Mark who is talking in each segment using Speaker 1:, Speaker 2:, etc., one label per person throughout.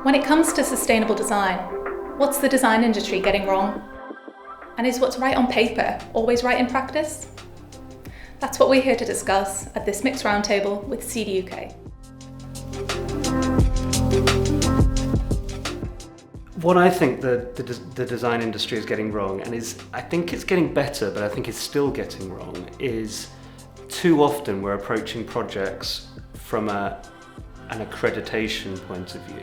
Speaker 1: When it comes to sustainable design, what's the design industry getting wrong? And is what's right on paper always right in practice? That's what we're here to discuss at this mixed roundtable with CDUK.
Speaker 2: What I think the design industry is getting wrong, and I think it's getting better, but I think it's still getting wrong, is too often we're approaching projects from an accreditation point of view.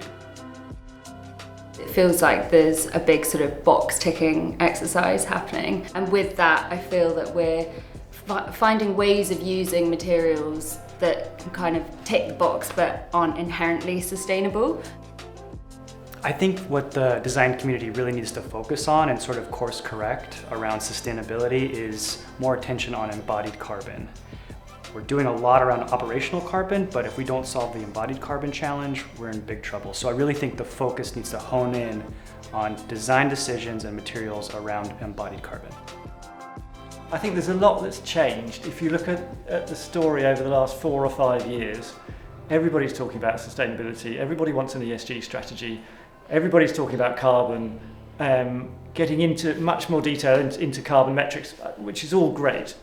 Speaker 3: It feels like there's a big sort of box ticking exercise happening, and with that I feel that we're finding ways of using materials that can kind of tick the box but aren't inherently sustainable.
Speaker 4: I think what the design community really needs to focus on and sort of course correct around sustainability is more attention on embodied carbon. We're doing a lot around operational carbon, but if we don't solve the embodied carbon challenge, we're in big trouble. So I really think the focus needs to hone in on design decisions and materials around embodied carbon.
Speaker 5: I think there's a lot that's changed. If you look at the story over the last 4 or 5 years, everybody's talking about sustainability, everybody wants an ESG strategy, everybody's talking about carbon, getting into much more detail into carbon metrics, which is all great.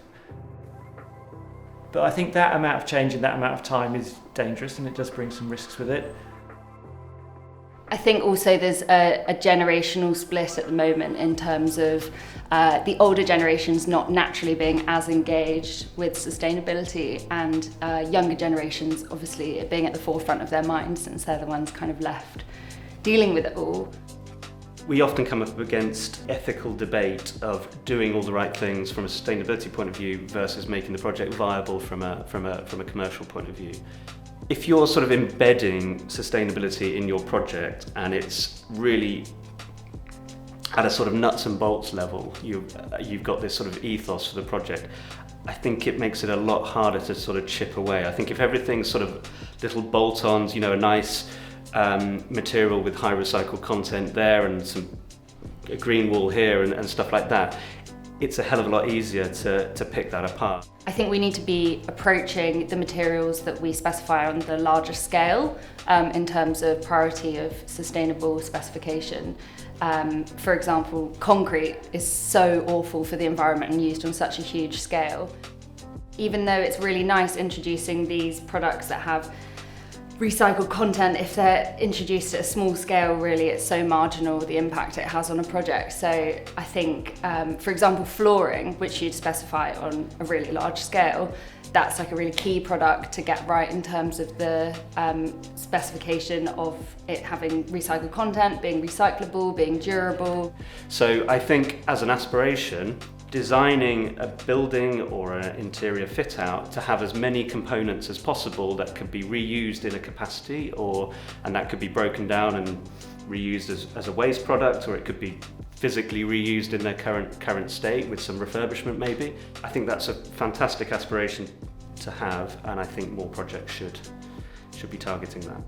Speaker 5: But I think that amount of change in that amount of time is dangerous, and it does bring some risks with it.
Speaker 3: I think also there's a generational split at the moment in terms of the older generations not naturally being as engaged with sustainability, and younger generations obviously it being at the forefront of their minds since they're the ones kind of left dealing with it all.
Speaker 2: We often come up against ethical debate of doing all the right things from a sustainability point of view versus making the project viable from a commercial point of view. If you're sort of embedding sustainability in your project and it's really at a sort of nuts and bolts level, you've got this sort of ethos for the project, I think it makes it a lot harder to sort of chip away. I think if everything's sort of little bolt-ons, a nice material with high recycled content there and a green wall here and stuff like that, it's a hell of a lot easier to pick that apart.
Speaker 3: I think we need to be approaching the materials that we specify on the larger scale in terms of priority of sustainable specification. For example, concrete is so awful for the environment and used on such a huge scale. Even though it's really nice introducing these products that have recycled content, if they're introduced at a small scale, really it's so marginal the impact it has on a project. So I think, for example, flooring, which you'd specify on a really large scale, that's like a really key product to get right in terms of the specification of it having recycled content, being recyclable, being durable.
Speaker 2: So I think as an aspiration, designing a building or an interior fit out to have as many components as possible that could be reused in a capacity, and that could be broken down and reused as a waste product, or it could be physically reused in their current state with some refurbishment maybe. I think that's a fantastic aspiration to have, and I think more projects should be targeting that.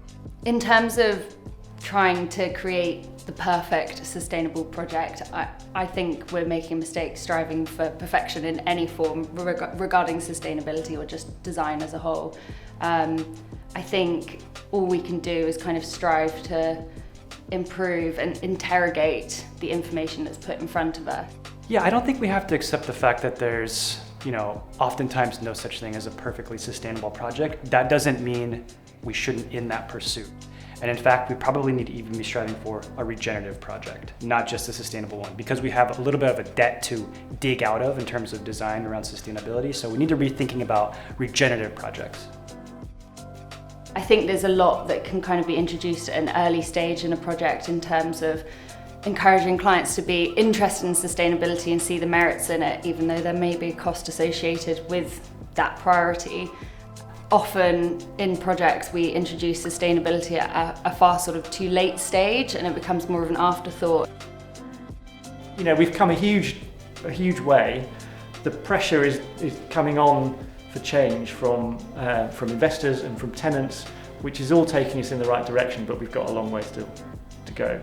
Speaker 3: In terms of trying to create the perfect sustainable project, I think we're making a mistake striving for perfection in any form regarding sustainability or just design as a whole. I think all we can do is kind of strive to improve and interrogate the information that's put in front of us.
Speaker 4: Yeah, I don't think we have to accept the fact that there's, oftentimes no such thing as a perfectly sustainable project. That doesn't mean we shouldn't in that pursuit. And in fact, we probably need to even be striving for a regenerative project, not just a sustainable one, because we have a little bit of a debt to dig out of in terms of design around sustainability. So we need to be thinking about regenerative projects.
Speaker 3: I think there's a lot that can kind of be introduced at an early stage in a project in terms of encouraging clients to be interested in sustainability and see the merits in it, even though there may be a cost associated with that priority. Often in projects we introduce sustainability at a far sort of too late stage, and it becomes more of an afterthought.
Speaker 5: We've come a huge way. The pressure is coming on for change from investors and from tenants, which is all taking us in the right direction, but we've got a long way still to go.